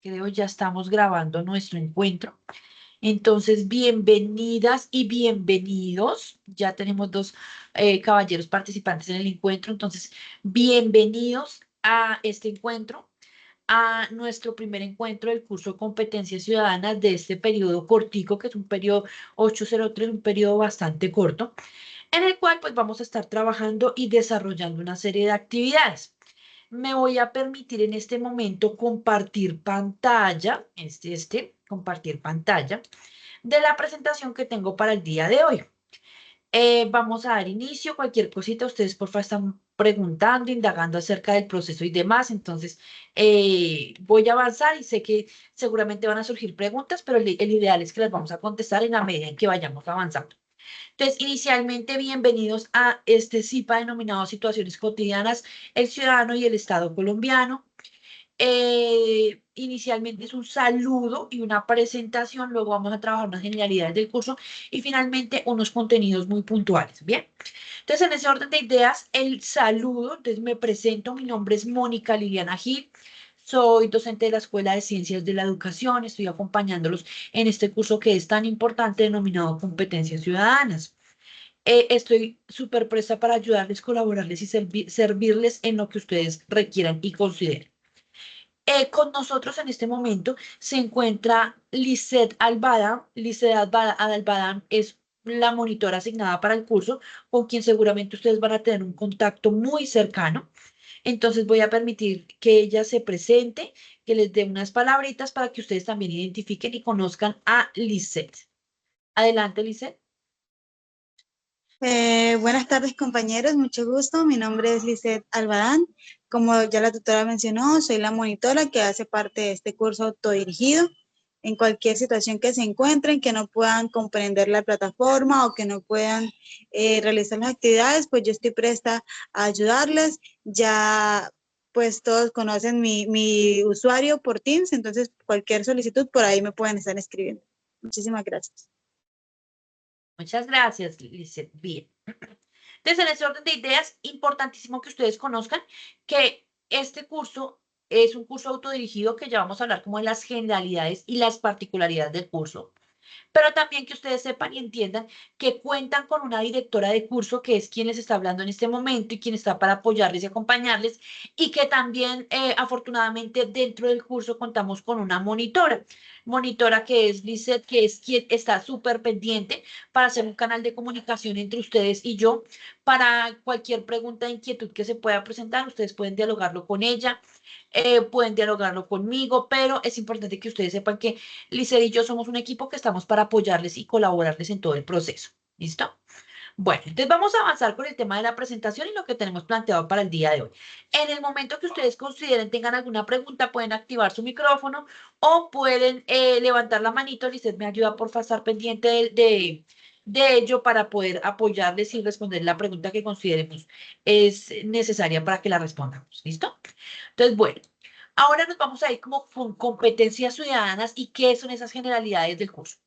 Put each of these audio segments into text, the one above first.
Creo ya estamos grabando nuestro encuentro. Entonces, bienvenidas y bienvenidos. Ya tenemos dos caballeros participantes en el encuentro. Entonces, bienvenidos a este encuentro, a nuestro primer encuentro del curso de Competencias Ciudadanas de este periodo cortico, que es un periodo 803, un periodo bastante corto, en el cual pues vamos a estar trabajando y desarrollando una serie de actividades. Me voy a permitir en este momento compartir pantalla, compartir pantalla de la presentación que tengo para el día de hoy. Vamos a dar inicio, cualquier cosita, ustedes por favor están preguntando, indagando acerca del proceso y demás, entonces voy a avanzar y sé que seguramente van a surgir preguntas, pero el ideal es que las vamos a contestar en la medida en que vayamos avanzando. Entonces, inicialmente, bienvenidos a este CIPA denominado Situaciones Cotidianas, el Ciudadano y el Estado Colombiano. Inicialmente es un saludo y una presentación, luego vamos a trabajar unas generalidades del curso y finalmente unos contenidos muy puntuales. Bien, entonces en ese orden de ideas, el saludo, entonces me presento, mi nombre es Mónica Liliana Gil. Soy docente de la Escuela de Ciencias de la Educación, estoy acompañándolos en este curso que es tan importante denominado Competencias Ciudadanas. Estoy súper presta para ayudarles, colaborarles y servirles en lo que ustedes requieran y consideren. Con nosotros en este momento se encuentra Lisette Albadán. Albadán es la monitora asignada para el curso, con quien seguramente ustedes van a tener un contacto muy cercano. Entonces voy a permitir que ella se presente, que les dé unas palabritas para que ustedes también identifiquen y conozcan a Lisette. Adelante, Lisette. Buenas tardes, compañeros, mucho gusto. Mi nombre es Lisette Albadán. Como ya la tutora mencionó, soy la monitora que hace parte de este curso autodirigido. En cualquier situación que se encuentren, que no puedan comprender la plataforma o que no puedan realizar las actividades, pues yo estoy presta a ayudarles. Ya pues todos conocen mi usuario por Teams, entonces cualquier solicitud por ahí me pueden estar escribiendo. Muchísimas gracias. Muchas gracias, Lisette. Bien. Entonces, en ese orden de ideas, importantísimo que ustedes conozcan que este curso es un curso autodirigido que ya vamos a hablar como de las generalidades y las particularidades del curso, pero también que ustedes sepan y entiendan que cuentan con una directora de curso que es quien les está hablando en este momento y quien está para apoyarles y acompañarles, y que también afortunadamente dentro del curso contamos con una monitora que es Lizeth, que es quien está súper pendiente para hacer un canal de comunicación entre ustedes y yo, para cualquier pregunta e inquietud que se pueda presentar, ustedes pueden dialogarlo con ella, pueden dialogarlo conmigo, pero es importante que ustedes sepan que Licer y yo somos un equipo que estamos para apoyarles y colaborarles en todo el proceso. ¿Listo? Bueno, entonces vamos a avanzar con el tema de la presentación y lo que tenemos planteado para el día de hoy. En el momento que ustedes consideren tengan alguna pregunta, pueden activar su micrófono o pueden levantar la manito. Licer me ayuda por estar pendiente de ello para poder apoyarles y responder la pregunta que consideremos es necesaria para que la respondamos. ¿Listo? Entonces, bueno, ahora nos vamos a ir como con competencias ciudadanas y qué son esas generalidades del curso.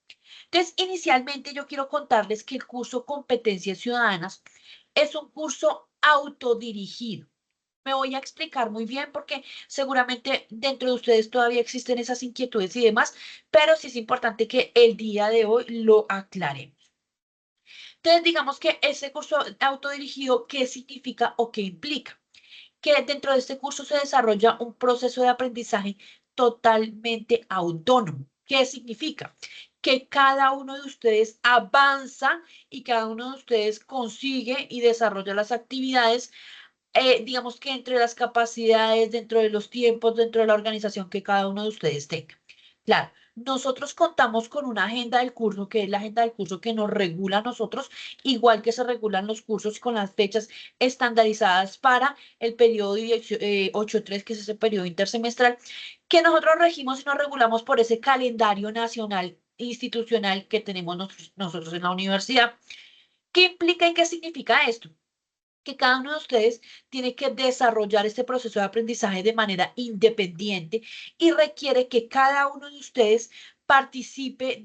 Entonces, inicialmente yo quiero contarles que el curso Competencias Ciudadanas es un curso autodirigido. Me voy a explicar muy bien porque seguramente dentro de ustedes todavía existen esas inquietudes y demás, pero sí es importante que el día de hoy lo aclaremos. Entonces, digamos que ese curso autodirigido, ¿qué significa o qué implica? Que dentro de este curso se desarrolla un proceso de aprendizaje totalmente autónomo. ¿Qué significa? Que cada uno de ustedes avanza y cada uno de ustedes consigue y desarrolla las actividades, digamos que entre las capacidades, dentro de los tiempos, dentro de la organización que cada uno de ustedes tenga. Claro, nosotros contamos con una agenda del curso, que es la agenda del curso que nos regula a nosotros, igual que se regulan los cursos con las fechas estandarizadas para el periodo 8.3, que es ese periodo intersemestral, que nosotros regimos y nos regulamos por ese calendario nacional institucional que tenemos nosotros en la universidad. ¿Qué implica y qué significa esto? Que cada uno de ustedes tiene que desarrollar este proceso de aprendizaje de manera independiente y requiere que cada uno de ustedes participe,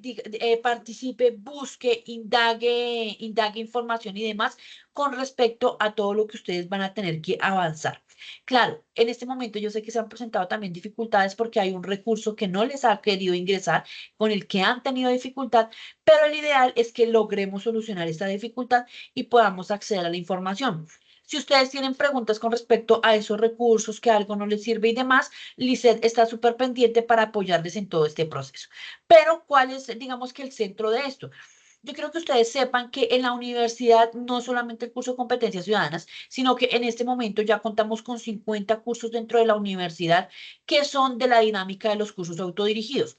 busque, indague información y demás con respecto a todo lo que ustedes van a tener que avanzar. Claro, en este momento yo sé que se han presentado también dificultades porque hay un recurso que no les ha querido ingresar, con el que han tenido dificultad, pero el ideal es que logremos solucionar esta dificultad y podamos acceder a la información. Si ustedes tienen preguntas con respecto a esos recursos, que algo no les sirve y demás, Lisset está súper pendiente para apoyarles en todo este proceso. Pero, ¿cuál es, digamos que el centro de esto? Yo quiero que ustedes sepan que en la universidad no solamente el curso de competencias ciudadanas, sino que en este momento ya contamos con 50 cursos dentro de la universidad que son de la dinámica de los cursos autodirigidos.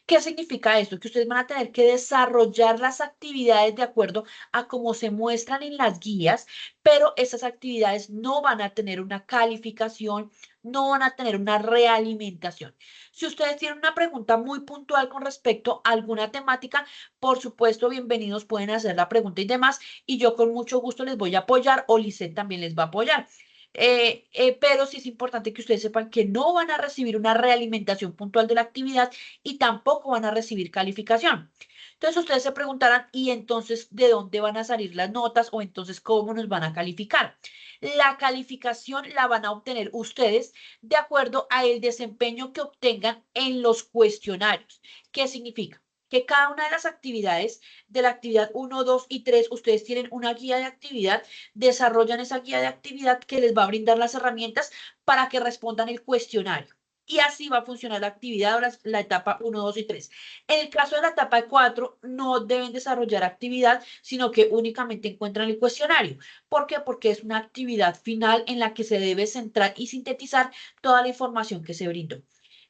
¿Qué significa esto? Que ustedes van a tener que desarrollar las actividades de acuerdo a cómo se muestran en las guías, pero esas actividades no van a tener una calificación, no van a tener una realimentación. Si ustedes tienen una pregunta muy puntual con respecto a alguna temática, por supuesto, bienvenidos, pueden hacer la pregunta y demás, y yo con mucho gusto les voy a apoyar, o Lisset también les va a apoyar. Pero sí es importante que ustedes sepan que no van a recibir una realimentación puntual de la actividad y tampoco van a recibir calificación. Entonces ustedes se preguntarán, ¿y entonces de dónde van a salir las notas o entonces cómo nos van a calificar? La calificación la van a obtener ustedes de acuerdo a el desempeño que obtengan en los cuestionarios. ¿Qué significa? Que cada una de las actividades, de la actividad 1, 2 y 3, ustedes tienen una guía de actividad, desarrollan esa guía de actividad que les va a brindar las herramientas para que respondan el cuestionario. Y así va a funcionar la actividad o la etapa 1, 2 y 3. En el caso de la etapa 4, no deben desarrollar actividad, sino que únicamente encuentran el cuestionario. ¿Por qué? Porque es una actividad final en la que se debe centrar y sintetizar toda la información que se brindó.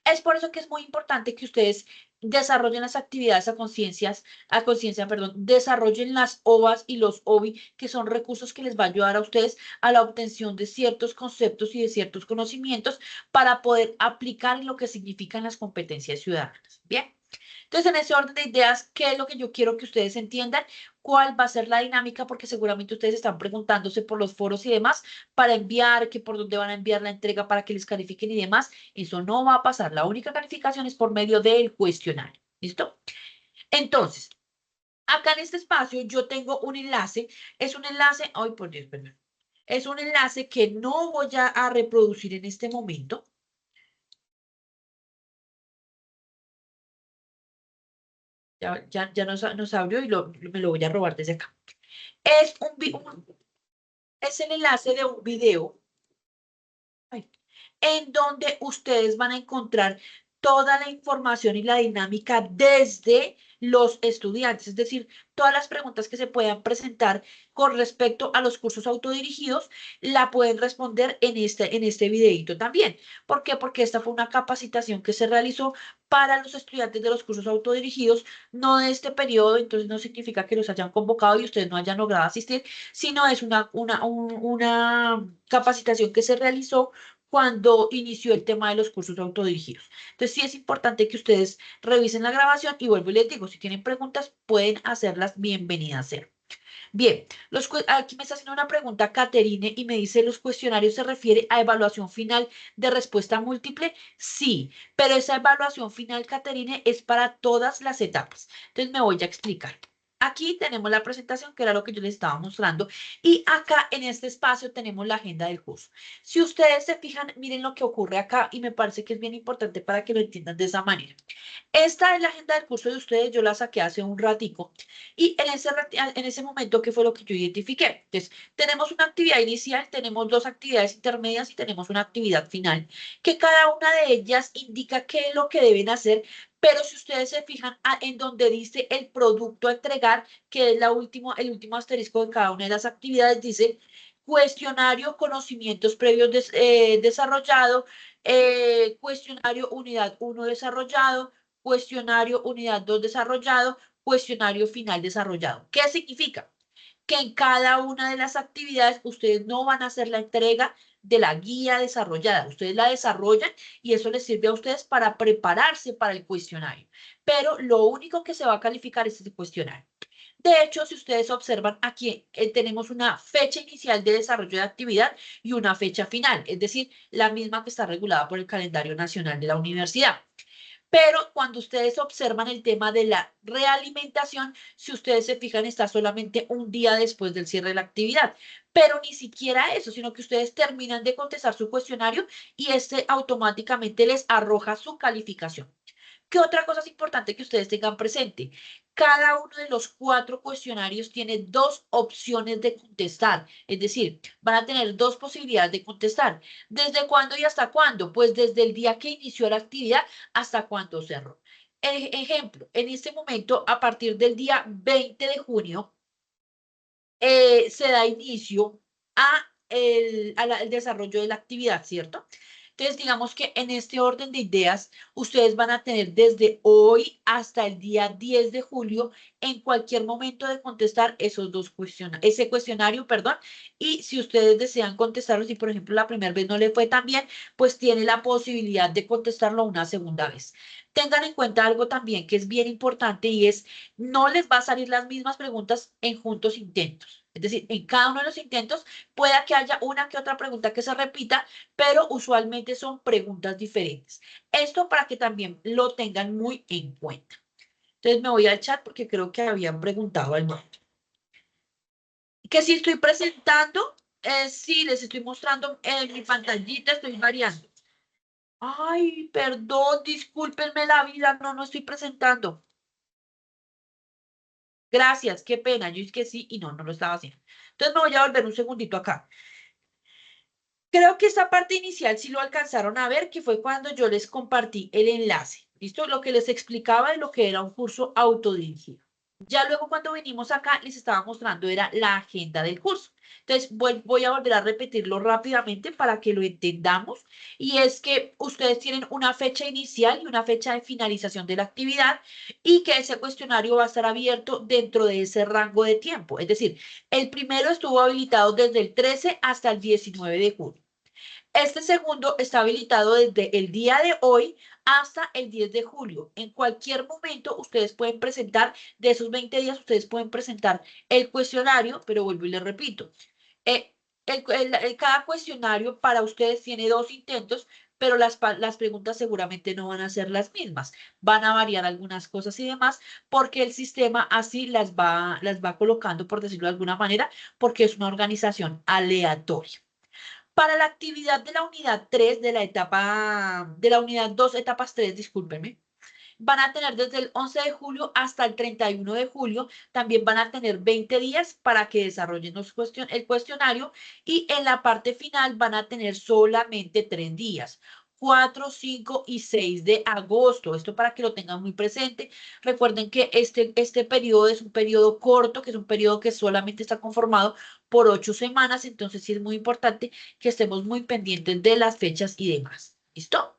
Es por eso que es muy importante que ustedes desarrollen las actividades a conciencia, perdón, desarrollen las OVAs y los OBI, que son recursos que les va a ayudar a ustedes a la obtención de ciertos conceptos y de ciertos conocimientos para poder aplicar lo que significan las competencias ciudadanas. Bien. Entonces, en ese orden de ideas, ¿qué es lo que yo quiero que ustedes entiendan? ¿Cuál va a ser la dinámica? Porque seguramente ustedes están preguntándose por los foros y demás para enviar, que por dónde van a enviar la entrega para que les califiquen y demás. Eso no va a pasar. La única calificación es por medio del cuestionario. ¿Listo? Entonces, acá en este espacio yo tengo un enlace. Es un enlace, ay, por Dios, perdón. Es un enlace que no voy a reproducir en este momento. Ya nos abrió y me lo voy a robar desde acá. Es, es el enlace de un video en donde ustedes van a encontrar toda la información y la dinámica desde los estudiantes, es decir, todas las preguntas que se puedan presentar con respecto a los cursos autodirigidos, la pueden responder en este videito también. ¿Por qué? Porque esta fue una capacitación que se realizó para los estudiantes de los cursos autodirigidos, no de este periodo, entonces no significa que los hayan convocado y ustedes no hayan logrado asistir, sino es una capacitación que se realizó cuando inició el tema de los cursos autodirigidos. Entonces, sí es importante que ustedes revisen la grabación y vuelvo y les digo, si tienen preguntas, pueden hacerlas, bienvenidas ser. Bien, aquí me está haciendo una pregunta Caterine y me dice, ¿los cuestionarios se refiere a evaluación final de respuesta múltiple? Sí, pero esa evaluación final, Caterine, es para todas las etapas. Entonces, me voy a explicar. Aquí tenemos la presentación, que era lo que yo les estaba mostrando, y acá en este espacio tenemos la agenda del curso. Si ustedes se fijan, miren lo que ocurre acá y me parece que es bien importante para que lo entiendan de esa manera. Esta es la agenda del curso de ustedes, yo la saqué hace un ratico y en ese momento, ¿qué fue lo que yo identifiqué? Entonces, tenemos una actividad inicial, tenemos dos actividades intermedias y tenemos una actividad final, que cada una de ellas indica qué es lo que deben hacer, pero si ustedes se fijan en donde dice el producto a entregar, que es el último asterisco de cada una de las actividades, dice cuestionario conocimientos previos desarrollado, cuestionario unidad 1 desarrollado, cuestionario unidad 2 desarrollado, cuestionario final desarrollado. ¿Qué significa? Que en cada una de las actividades ustedes no van a hacer la entrega de la guía desarrollada. Ustedes la desarrollan y eso les sirve a ustedes para prepararse para el cuestionario. Pero lo único que se va a calificar es el cuestionario. De hecho, si ustedes observan aquí, tenemos una fecha inicial de desarrollo de actividad y una fecha final, es decir, la misma que está regulada por el calendario nacional de la universidad. Pero cuando ustedes observan el tema de la realimentación, si ustedes se fijan, está solamente un día después del cierre de la actividad. Pero ni siquiera eso, sino que ustedes terminan de contestar su cuestionario y este automáticamente les arroja su calificación. ¿Qué otra cosa es importante que ustedes tengan presente? Cada uno de los 4 cuestionarios tiene 2 opciones de contestar, es decir, van a tener 2 posibilidades de contestar. ¿Desde cuándo y hasta cuándo? Pues desde el día que inició la actividad hasta cuándo cerró. Ejemplo, en este momento, a partir del día 20 de junio, se da inicio al desarrollo de la actividad, ¿cierto? Entonces, digamos que en este orden de ideas, ustedes van a tener desde hoy hasta el día 10 de julio, en cualquier momento de contestar ese cuestionario, perdón, y si ustedes desean contestarlo, si por ejemplo la primera vez no le fue tan bien, pues tiene la posibilidad de contestarlo una segunda vez. Tengan en cuenta algo también que es bien importante y es, no les va a salir las mismas preguntas en juntos intentos. Es decir, en cada uno de los intentos pueda que haya una que otra pregunta que se repita, pero usualmente son preguntas diferentes. Esto para que también lo tengan muy en cuenta. Entonces me voy al chat porque creo que habían preguntado algo. Que si estoy presentando, sí, les estoy mostrando en mi pantallita, estoy variando. Ay, perdón, discúlpenme la vida, no, no estoy presentando. Gracias, qué pena, yo es que sí y no, no lo estaba haciendo. Entonces me voy a volver un segundito acá. Creo que esta parte inicial sí lo alcanzaron a ver, que fue cuando yo les compartí el enlace. ¿Listo? Lo que les explicaba de lo que era un curso autodirigido. Ya luego cuando venimos acá les estaba mostrando era la agenda del curso. Entonces voy a volver a repetirlo rápidamente para que lo entendamos. Y es que ustedes tienen una fecha inicial y una fecha de finalización de la actividad y que ese cuestionario va a estar abierto dentro de ese rango de tiempo. Es decir, el primero estuvo habilitado desde el 13 hasta el 19 de junio. Este segundo está habilitado desde el día de hoy hasta el 10 de julio. En cualquier momento ustedes pueden presentar, de esos 20 días, ustedes pueden presentar el cuestionario, pero vuelvo y les repito, eh, cada cuestionario para ustedes tiene 2 intentos, pero las preguntas seguramente no van a ser las mismas. Van a variar algunas cosas y demás, porque el sistema así las va colocando, por decirlo de alguna manera, porque es una organización aleatoria. Para la actividad de la unidad 3 de la unidad 2 etapas 3, discúlpenme, van a tener desde el 11 de julio hasta el 31 de julio, también van a tener 20 días para que desarrollen el cuestionario y en la parte final van a tener solamente 3 días. 4, 5 y 6 de agosto. Esto para que lo tengan muy presente. Recuerden que este periodo es un periodo corto, que es un periodo que solamente está conformado por 8 semanas. Entonces sí es muy importante que estemos muy pendientes de las fechas y demás. ¿Listo?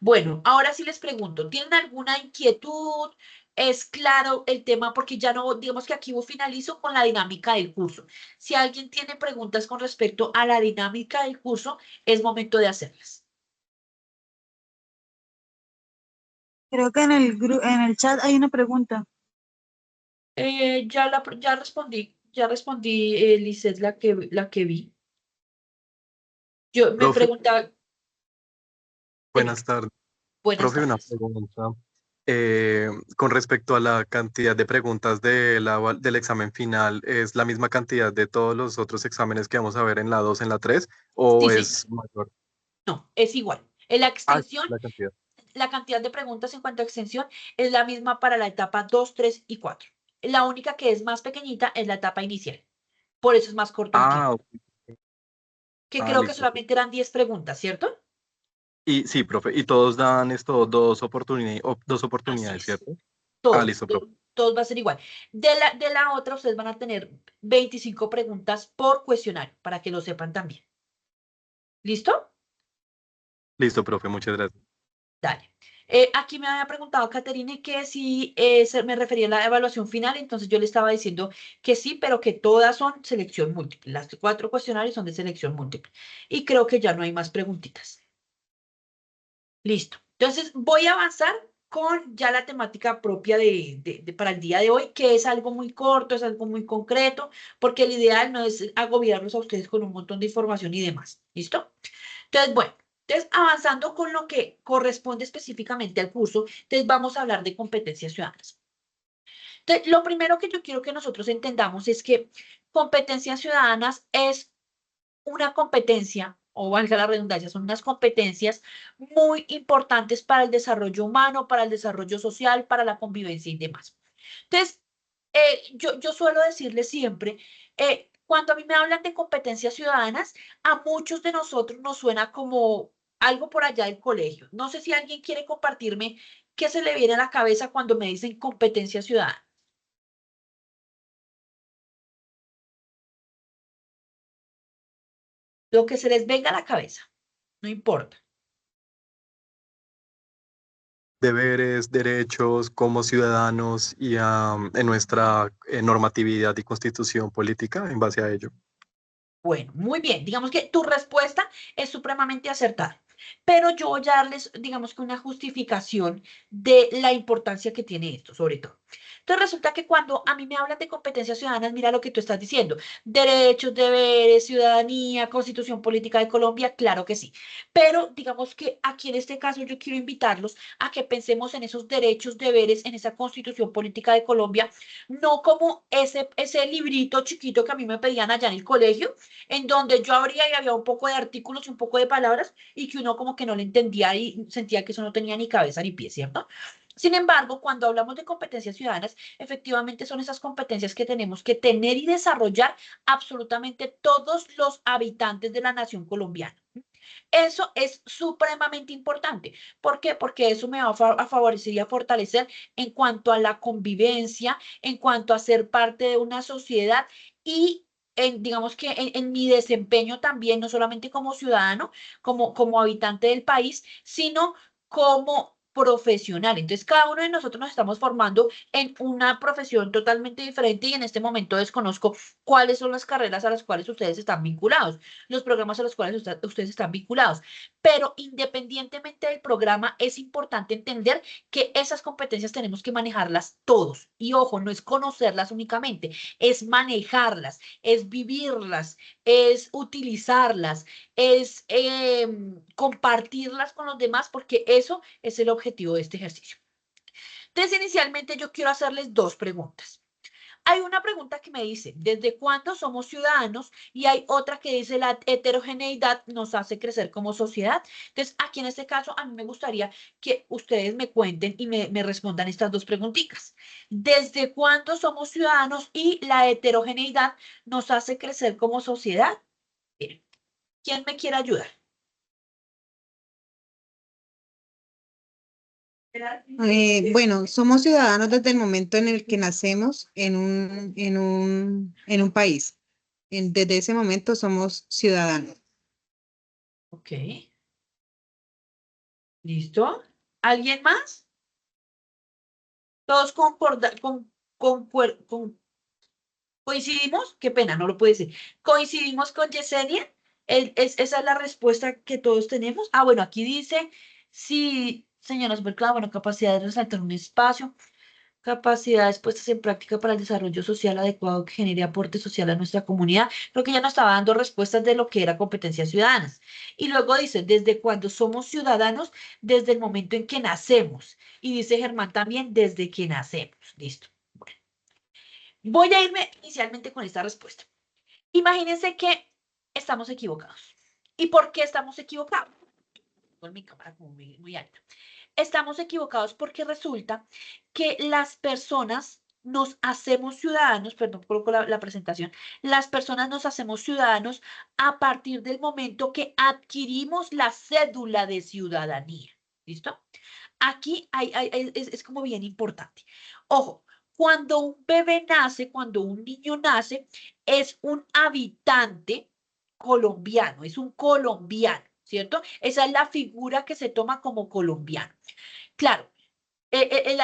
Bueno, ahora sí les pregunto, ¿tienen alguna inquietud? ¿Es claro el tema? Porque ya no, digamos que aquí finalizo con la dinámica del curso. Si alguien tiene preguntas con respecto a la dinámica del curso, es momento de hacerlas. Creo que en el chat hay una pregunta. Ya respondí, Lisset, la que vi. Yo me Profe, preguntaba, dime, buenas tardes. buenas Profe, una tardes. pregunta. Con respecto a la cantidad de preguntas del examen final, ¿es la misma cantidad de todos los otros exámenes que vamos a ver en la 2, en la 3, Sí, o sí, es mayor? no, es igual. En la Ah, extensión, la cantidad. la cantidad de preguntas en cuanto a extensión es la misma para la etapa 2, 3 y 4. La única que es más pequeñita es la etapa inicial. Por eso es más corto el Ah, tiempo. ok. Que Ah, creo que listo. solamente eran 10 preguntas, ¿cierto? Y sí, profe, y todos dan esto, dos Así oportunidades, es. ¿cierto? Ah, Todos, listo, profe. todos va a ser igual. De la otra, ustedes van a tener 25 preguntas por cuestionario, para que lo sepan también. ¿Listo? Listo, profe, muchas gracias. Dale. Aquí me había preguntado Caterine que si me refería a la evaluación final, entonces yo le estaba diciendo que sí, pero que todas son selección múltiple. Las 4 cuestionarios son de selección múltiple. Y creo que ya no hay más preguntitas. Listo. Entonces voy a avanzar con ya la temática propia para el día de hoy, que es algo muy corto, es algo muy concreto, porque el ideal no es agobiarlos a ustedes con un montón de información y demás. ¿Listo? Entonces, bueno, Entonces, avanzando con lo que corresponde específicamente al curso, entonces vamos a hablar de competencias ciudadanas. Entonces, lo primero que yo quiero que nosotros entendamos es que competencias ciudadanas es una competencia, o valga la redundancia, son unas competencias muy importantes para el desarrollo humano, para el desarrollo social, para la convivencia y demás. Entonces, yo suelo decirles siempre, cuando a mí me hablan de competencias ciudadanas, a muchos de nosotros nos suena como algo por allá del colegio. No sé si alguien quiere compartirme qué se le viene a la cabeza cuando me dicen competencia ciudadana. Lo que se les venga a la cabeza, no importa. Deberes, derechos como ciudadanos y en nuestra normatividad y constitución política en base a ello. Bueno, muy bien. Digamos que tu respuesta es supremamente acertada, pero yo voy a darles, digamos que una justificación de la importancia que tiene esto, sobre todo. Entonces resulta que cuando a mí me hablan de competencias ciudadanas, mira lo que tú estás diciendo. Derechos, deberes, ciudadanía, constitución política de Colombia, claro que sí. Pero digamos que aquí en este caso yo quiero invitarlos a que pensemos en esos derechos, deberes, en esa constitución política de Colombia, no como ese librito chiquito que a mí me pedían allá en el colegio en donde yo abría y había un poco de artículos y un poco de palabras y que uno como que no le entendía y sentía que eso no tenía ni cabeza ni pie, ¿cierto? Sin embargo, cuando hablamos de competencias ciudadanas, efectivamente son esas competencias que tenemos que tener y desarrollar absolutamente todos los habitantes de la nación colombiana. Eso es supremamente importante. ¿Por qué? Porque eso me va a favorecer y a fortalecer en cuanto a la convivencia, en cuanto a ser parte de una sociedad y digamos que en mi desempeño también, no solamente como ciudadano, como habitante del país, sino como profesional. Entonces, cada uno de nosotros nos estamos formando en una profesión totalmente diferente y en este momento desconozco cuáles son las carreras a las cuales ustedes están vinculados, los programas a los cuales ustedes están vinculados. Pero independientemente del programa, es importante entender que esas competencias tenemos que manejarlas todos. Y ojo, no es conocerlas únicamente, es manejarlas, es vivirlas, es utilizarlas, es compartirlas con los demás, porque eso es el objetivo de este ejercicio. Entonces, inicialmente yo quiero hacerles dos preguntas. Hay una pregunta que me dice, ¿desde cuándo somos ciudadanos? Y hay otra que dice, la heterogeneidad nos hace crecer como sociedad. Entonces, aquí en este caso, a mí me gustaría que ustedes me cuenten y me respondan estas dos preguntitas. ¿Desde cuándo somos ciudadanos y la heterogeneidad nos hace crecer como sociedad? Miren, ¿quién me quiere ayudar? Bueno, somos ciudadanos desde el momento en el que nacemos en un país. Desde ese momento somos ciudadanos. Ok, ¿listo? ¿Alguien más? Todos coincidimos, qué pena, no lo puedo decir. Coincidimos con Yesenia. Esa es la respuesta que todos tenemos. Ah, bueno, aquí dice, sí, señora Superclava, bueno, capacidad de resaltar un espacio, capacidades puestas en práctica para el desarrollo social adecuado que genere aporte social a nuestra comunidad. Creo que ya nos estaba dando respuestas de lo que era competencias ciudadanas. Y luego dice, desde cuando somos ciudadanos, desde el momento en que nacemos. Y dice Germán también, desde que nacemos. Listo. Voy a irme inicialmente con esta respuesta. Imagínense que estamos equivocados. ¿Y por qué estamos equivocados? Con mi cámara como muy alta. Estamos equivocados porque resulta que las personas nos hacemos ciudadanos, perdón, coloco la presentación, las personas nos hacemos ciudadanos a partir del momento que adquirimos la cédula de ciudadanía. ¿Listo? Aquí es como bien importante. Ojo, cuando un bebé nace, cuando un niño nace, es un habitante colombiano, es un colombiano, ¿cierto? Esa es la figura que se toma como colombiano. Claro, el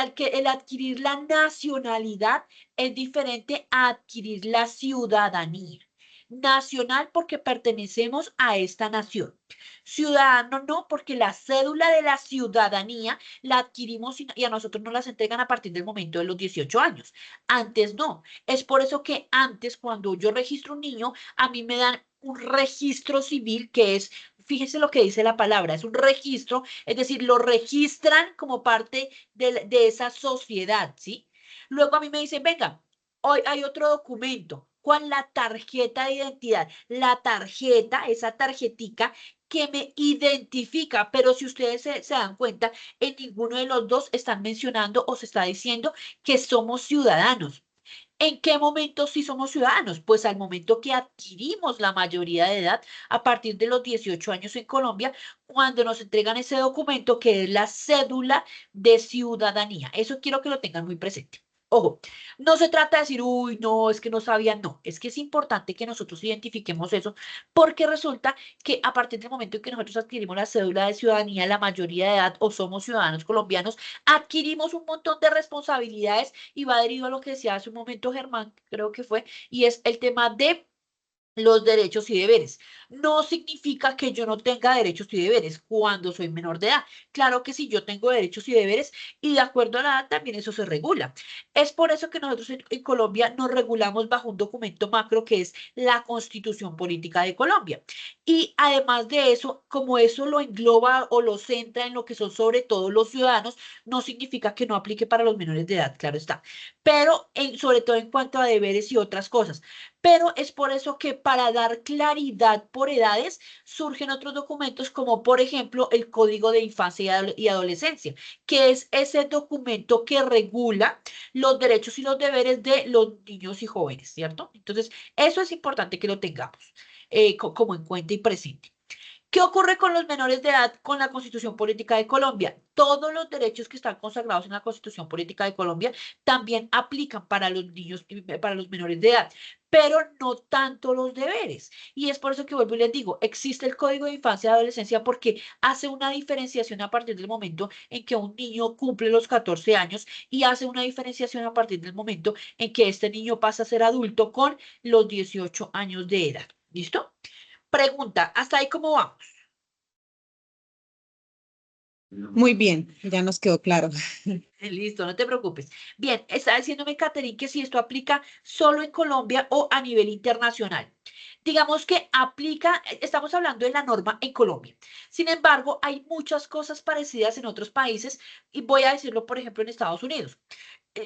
adquirir la nacionalidad es diferente a adquirir la ciudadanía. Nacional porque pertenecemos a esta nación. Ciudadano no, porque la cédula de la ciudadanía la adquirimos y a nosotros nos las entregan a partir del momento de los 18 años. Antes no. Es por eso que antes, cuando yo registro un niño, a mí me dan un registro civil que es fíjense lo que dice la palabra, es un registro, es decir, lo registran como parte de esa sociedad, ¿sí? Luego a mí me dicen, venga, hoy hay otro documento con la tarjeta de identidad, la tarjeta, esa tarjetica que me identifica, pero si ustedes se dan cuenta, en ninguno de los dos están mencionando o se está diciendo que somos ciudadanos. ¿En qué momento sí somos ciudadanos? Pues al momento que adquirimos la mayoría de edad, a partir de los 18 años en Colombia, cuando nos entregan ese documento que es la cédula de ciudadanía. Eso quiero que lo tengan muy presente. Ojo, no se trata de decir, uy, no, es que no sabían, no, es que es importante que nosotros identifiquemos eso, porque resulta que a partir del momento en que nosotros adquirimos la cédula de ciudadanía, la mayoría de edad o somos ciudadanos colombianos, adquirimos un montón de responsabilidades y va derivado a lo que decía hace un momento Germán, creo que fue, y es el tema de los derechos y deberes. No significa que yo no tenga derechos y deberes cuando soy menor de edad. Claro que sí, yo tengo derechos y deberes y de acuerdo a la edad también eso se regula. Es por eso que nosotros en Colombia nos regulamos bajo un documento macro que es la Constitución Política de Colombia. Y además de eso, como eso lo engloba o lo centra en lo que son sobre todo los ciudadanos, no significa que no aplique para los menores de edad, claro está. Pero sobre todo en cuanto a deberes y otras cosas. Pero es por eso que para dar claridad por edades surgen otros documentos como por ejemplo el Código de Infancia y Adolescencia, que es ese documento que regula los derechos y los deberes de los niños y jóvenes, ¿cierto? Entonces, eso es importante que lo tengamos como en cuenta y presente. ¿Qué ocurre con los menores de edad con la Constitución Política de Colombia? Todos los derechos que están consagrados en la Constitución Política de Colombia también aplican para los niños y para los menores de edad, pero no tanto los deberes. Y es por eso que vuelvo y les digo, existe el Código de Infancia y Adolescencia porque hace una diferenciación a partir del momento en que un niño cumple los 14 años y hace una diferenciación a partir del momento en que este niño pasa a ser adulto con los 18 años de edad. ¿Listo? Pregunta, ¿hasta ahí cómo vamos? Muy bien, ya nos quedó claro. Listo, no te preocupes. Bien, está diciéndome Catherine que si esto aplica solo en Colombia o a nivel internacional. Digamos que aplica, estamos hablando de la norma en Colombia. Sin embargo, hay muchas cosas parecidas en otros países y voy a decirlo, por ejemplo, en Estados Unidos.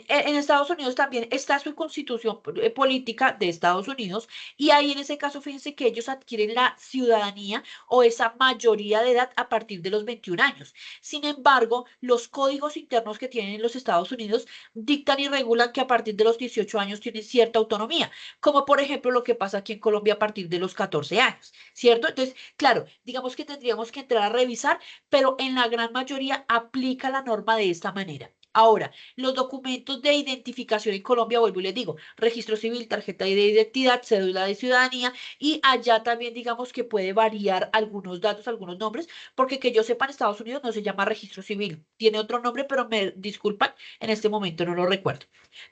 En Estados Unidos también está su constitución política de Estados Unidos y ahí en ese caso fíjense que ellos adquieren la ciudadanía o esa mayoría de edad a partir de los 21 años. Sin embargo, los códigos internos que tienen en los Estados Unidos dictan y regulan que a partir de los 18 años tienen cierta autonomía, como por ejemplo lo que pasa aquí en Colombia a partir de los 14 años, ¿cierto? Entonces, claro, digamos que tendríamos que entrar a revisar, pero en la gran mayoría aplica la norma de esta manera. Ahora, los documentos de identificación en Colombia, vuelvo y les digo, registro civil, tarjeta de identidad, cédula de ciudadanía y allá también digamos que puede variar algunos datos, algunos nombres, porque que yo sepa en Estados Unidos no se llama registro civil, tiene otro nombre, pero me disculpan, en este momento no lo recuerdo.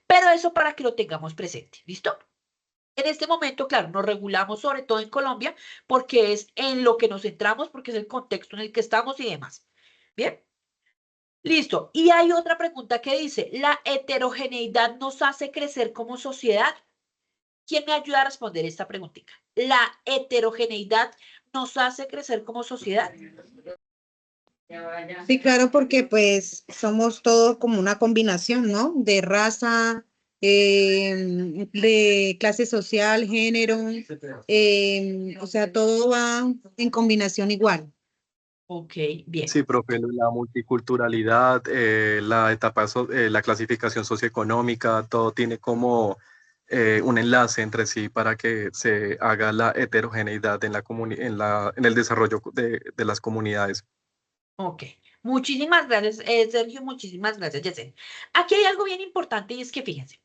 Pero eso para que lo tengamos presente, ¿listo? En este momento, claro, nos regulamos sobre todo en Colombia porque es en lo que nos centramos, porque es el contexto en el que estamos y demás. Bien. Listo. Y hay otra pregunta que dice, ¿la heterogeneidad nos hace crecer como sociedad? ¿Quién me ayuda a responder esta preguntita? ¿La heterogeneidad nos hace crecer como sociedad? Sí, claro, porque pues somos todo como una combinación, ¿no? De raza, de clase social, género, o sea, todo va en combinación igual. Ok, bien. Sí, profe, la multiculturalidad, la etapa, la clasificación socioeconómica, todo tiene como un enlace entre sí para que se haga la heterogeneidad en en el desarrollo de las comunidades. Ok. Muchísimas gracias, Sergio. Muchísimas gracias, Yesen. Aquí hay algo bien importante y es que fíjense.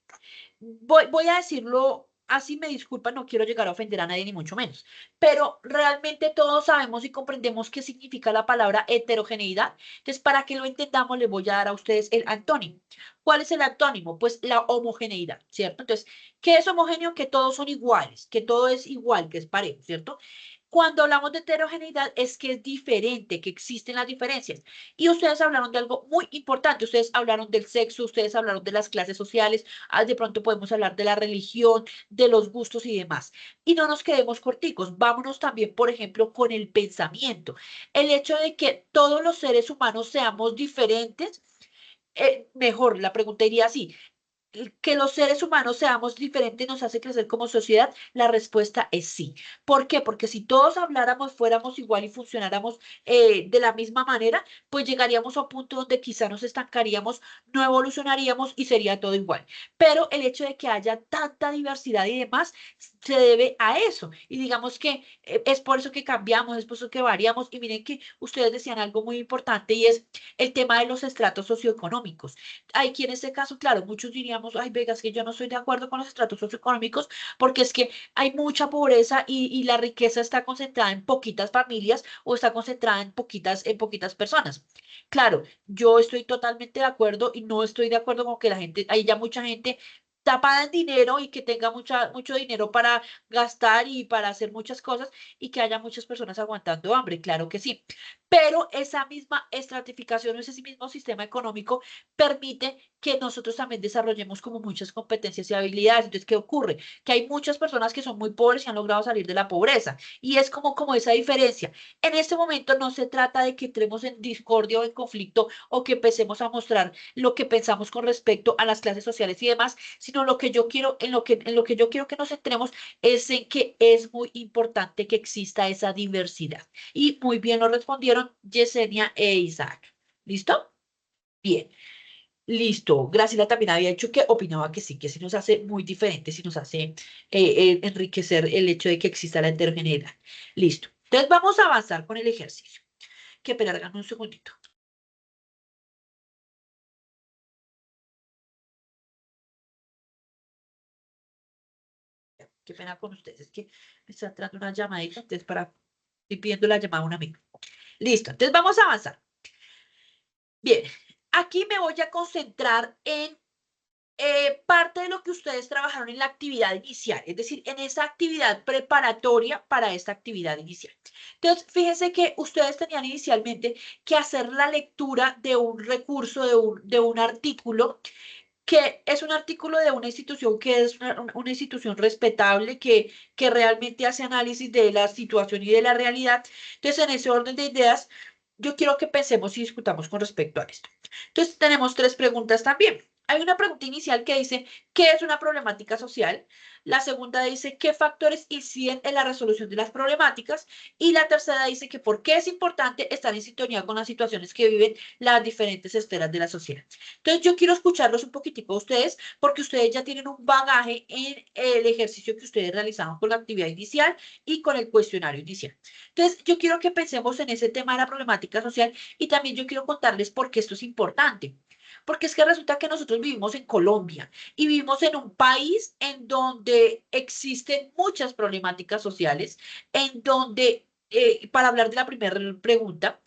Voy a decirlo así, me disculpan, no quiero llegar a ofender a nadie ni mucho menos, pero realmente todos sabemos y comprendemos qué significa la palabra heterogeneidad. Entonces, para que lo entendamos, les voy a dar a ustedes el antónimo. ¿Cuál es el antónimo? Pues la homogeneidad, ¿cierto? Entonces, ¿qué es homogéneo? Que todos son iguales, que todo es igual, que es parejo, ¿cierto? Cuando hablamos de heterogeneidad es que es diferente, que existen las diferencias. Y ustedes hablaron de algo muy importante. Ustedes hablaron del sexo, ustedes hablaron de las clases sociales, de pronto podemos hablar de la religión, de los gustos y demás. Y no nos quedemos corticos, vámonos también, por ejemplo, con el pensamiento. El hecho de que todos los seres humanos seamos diferentes, mejor, la pregunta iría así, que los seres humanos seamos diferentes nos hace crecer como sociedad, la respuesta es sí. ¿Por qué? Porque si todos habláramos, fuéramos igual y funcionáramos de la misma manera, pues llegaríamos a un punto donde quizá nos estancaríamos, no evolucionaríamos y sería todo igual. Pero el hecho de que haya tanta diversidad y demás se debe a eso. Y digamos que es por eso que cambiamos, es por eso que variamos. Y miren que ustedes decían algo muy importante y es el tema de los estratos socioeconómicos. Aquí en este caso, claro, muchos diríamos, ay, Vegas, que yo no estoy de acuerdo con los estratos socioeconómicos porque es que hay mucha pobreza y la riqueza está concentrada en poquitas familias o está concentrada en poquitas personas. Claro, yo estoy totalmente de acuerdo y no estoy de acuerdo con que la gente, hay ya mucha gente tapada en dinero y que tenga mucho dinero para gastar y para hacer muchas cosas y que haya muchas personas aguantando hambre, claro que sí. Pero esa misma estratificación o ese mismo sistema económico permite que nosotros también desarrollemos como muchas competencias y habilidades. Entonces, ¿qué ocurre? Que hay muchas personas que son muy pobres y han logrado salir de la pobreza. Y es como esa diferencia. En este momento no se trata de que entremos en discordia o en conflicto o que empecemos a mostrar lo que pensamos con respecto a las clases sociales y demás, sino lo que yo quiero, en lo que yo quiero que nos centremos es en que es muy importante que exista esa diversidad. Y muy bien lo respondieron Yesenia e Isaac. ¿Listo? Bien. Listo. Graciela también había dicho que opinaba que sí nos hace muy diferentes y nos hace enriquecer el hecho de que exista la heterogeneidad. Listo. Entonces vamos a avanzar con el ejercicio. Que pena, regálame un segundito. Qué pena con ustedes, es que me está entrando una llamadita, entonces estoy pidiendo la llamada a un amigo. Listo, entonces vamos a avanzar. Bien, aquí me voy a concentrar en parte de lo que ustedes trabajaron en la actividad inicial, es decir, en esa actividad preparatoria para esta actividad inicial. Entonces, fíjense que ustedes tenían inicialmente que hacer la lectura de un recurso, de un artículo que es un artículo de una institución que es una institución respetable, que realmente hace análisis de la situación y de la realidad. Entonces, en ese orden de ideas, yo quiero que pensemos y discutamos con respecto a esto. Entonces, tenemos tres preguntas también. Hay una pregunta inicial que dice, ¿qué es una problemática social? La segunda dice, ¿qué factores inciden en la resolución de las problemáticas? Y la tercera dice que por qué es importante estar en sintonía con las situaciones que viven las diferentes esferas de la sociedad. Entonces, yo quiero escucharlos un poquitico a ustedes, porque ustedes ya tienen un bagaje en el ejercicio que ustedes realizaron con la actividad inicial y con el cuestionario inicial. Entonces, yo quiero que pensemos en ese tema de la problemática social y también yo quiero contarles por qué esto es importante. Porque es que resulta que nosotros vivimos en Colombia y vivimos en un país en donde existen muchas problemáticas sociales, en donde, para hablar de la primera pregunta,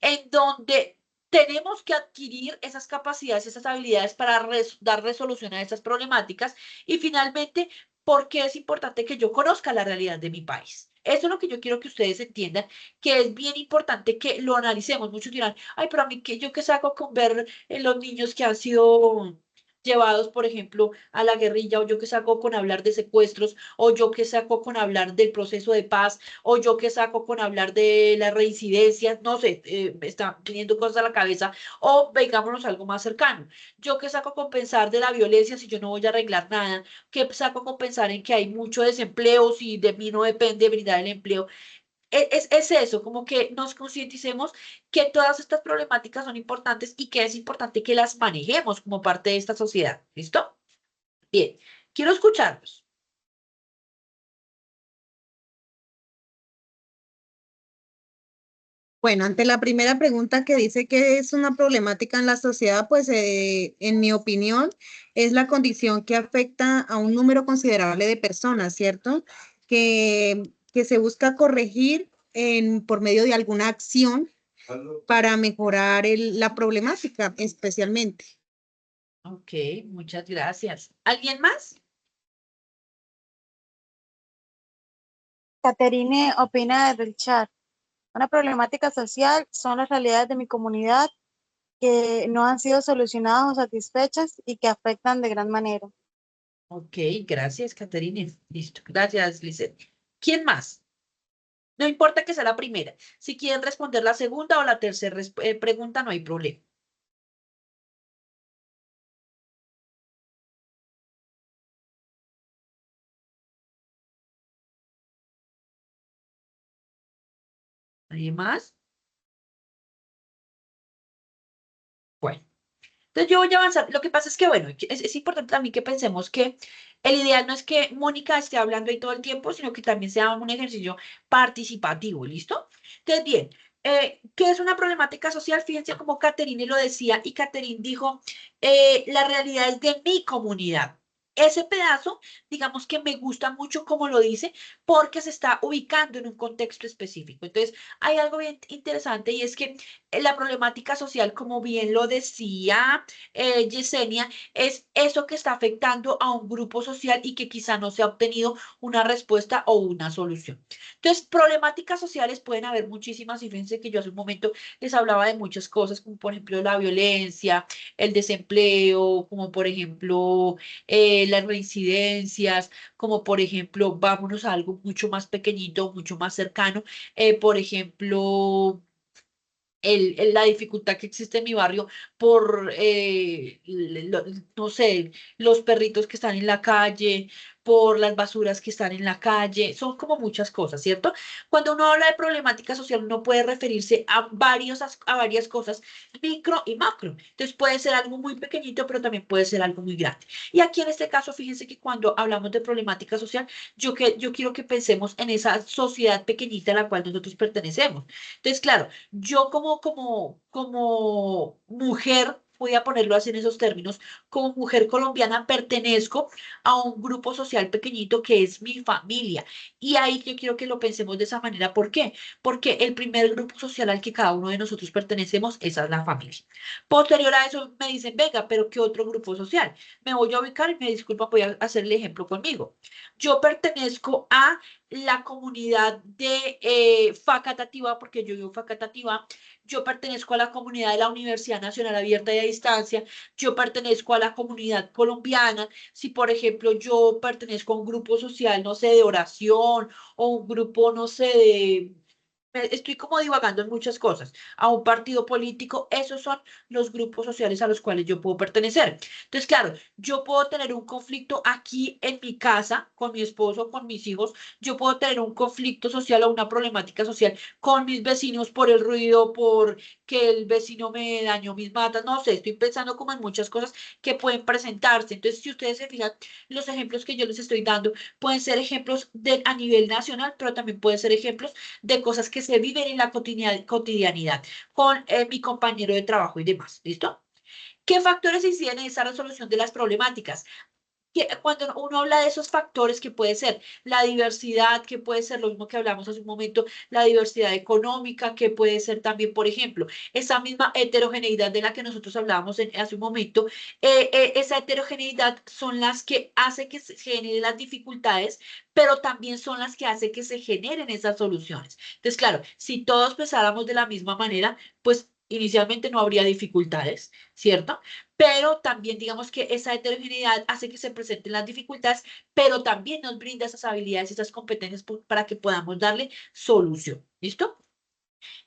en donde tenemos que adquirir esas capacidades, esas habilidades para dar resolución a esas problemáticas y finalmente, ¿por qué es importante que yo conozca la realidad de mi país? Eso es lo que yo quiero que ustedes entiendan, que es bien importante que lo analicemos. Muchos dirán, ay, pero a mí, ¿qué, yo qué saco con ver los niños que han sido llevados, por ejemplo, a la guerrilla, o yo qué saco con hablar de secuestros, o yo qué saco con hablar del proceso de paz, o yo qué saco con hablar de las reincidencias, no sé, me están viniendo cosas a la cabeza, o vengámonos a algo más cercano. Yo qué saco con pensar de la violencia si yo no voy a arreglar nada, qué saco con pensar en que hay mucho desempleo si de mí no depende brindar el empleo. Es eso, como que nos concienticemos que todas estas problemáticas son importantes y que es importante que las manejemos como parte de esta sociedad. ¿Listo? Bien, quiero escucharlos. Bueno, ante la primera pregunta que dice que es una problemática en la sociedad, pues en mi opinión es la condición que afecta a un número considerable de personas, ¿cierto? Que se busca corregir por medio de alguna acción para mejorar la problemática especialmente. Ok, muchas gracias. ¿Alguien más? Caterine opina desde el chat. Una problemática social son las realidades de mi comunidad que no han sido solucionadas o satisfechas y que afectan de gran manera. Ok, gracias, Caterine. Listo. Gracias, Lisette. ¿Quién más? No importa que sea la primera. Si quieren responder la segunda o la tercera pregunta, no hay problema. ¿Nadie más? Bueno. Entonces yo voy a avanzar. Lo que pasa es que, bueno, es importante también que pensemos que el ideal no es que Mónica esté hablando ahí todo el tiempo, sino que también sea un ejercicio participativo, ¿listo? Entonces, bien, ¿qué es una problemática social? Fíjense como Caterine lo decía y Caterine dijo, la realidad es de mi comunidad. Ese pedazo, digamos que me gusta mucho como lo dice, porque se está ubicando en un contexto específico. Entonces, hay algo bien interesante y es que la problemática social, como bien lo decía Yesenia, es eso que está afectando a un grupo social y que quizá no se ha obtenido una respuesta o una solución. Entonces, problemáticas sociales pueden haber muchísimas, y fíjense que yo hace un momento les hablaba de muchas cosas, como por ejemplo la violencia, el desempleo, como por ejemplo las reincidencias, como por ejemplo, vámonos a algo mucho más pequeñito, mucho más cercano, por ejemplo la dificultad que existe en mi barrio por, no sé, los perritos que están en la calle, por las basuras que están en la calle, son como muchas cosas, ¿cierto? Cuando uno habla de problemática social, uno puede referirse a varias cosas, micro y macro. Entonces puede ser algo muy pequeñito, pero también puede ser algo muy grande. Y aquí en este caso, fíjense que cuando hablamos de problemática social, yo quiero que pensemos en esa sociedad pequeñita a la cual nosotros pertenecemos. Entonces, claro, yo como mujer, voy a ponerlo así en esos términos, como mujer colombiana pertenezco a un grupo social pequeñito que es mi familia. Y ahí yo quiero que lo pensemos de esa manera. ¿Por qué? Porque el primer grupo social al que cada uno de nosotros pertenecemos, esa es la familia. Posterior a eso me dicen, venga, pero ¿qué otro grupo social? Me voy a ubicar y me disculpa, voy a hacer el ejemplo conmigo. Yo pertenezco a la comunidad de Facatativá, porque yo vivo en Facatativá, yo pertenezco a la comunidad de la Universidad Nacional Abierta y a Distancia, yo pertenezco a la comunidad colombiana, si por ejemplo yo pertenezco a un grupo social, no sé, de oración o un grupo, no sé, de estoy como divagando en muchas cosas, a un partido político, esos son los grupos sociales a los cuales yo puedo pertenecer. Entonces, claro, yo puedo tener un conflicto aquí en mi casa con mi esposo, con mis hijos, yo puedo tener un conflicto social o una problemática social con mis vecinos por el ruido, por que el vecino me dañó mis matas, no sé, estoy pensando como en muchas cosas que pueden presentarse. Entonces, si ustedes se fijan, los ejemplos que yo les estoy dando pueden ser ejemplos a nivel nacional, pero también pueden ser ejemplos de cosas que se viven en la cotidianidad con mi compañero de trabajo y demás. ¿Listo? ¿Qué factores inciden en esa resolución de las problemáticas? Que cuando uno habla de esos factores que puede ser la diversidad, que puede ser lo mismo que hablamos hace un momento, la diversidad económica, que puede ser también, por ejemplo, esa misma heterogeneidad de la que nosotros hablábamos hace un momento, esa heterogeneidad son las que hace que se generen las dificultades, pero también son las que hace que se generen esas soluciones. Entonces, claro, si todos pensáramos de la misma manera, pues inicialmente no habría dificultades, ¿cierto? Pero también digamos que esa heterogeneidad hace que se presenten las dificultades, pero también nos brinda esas habilidades y esas competencias para que podamos darle solución. ¿Listo?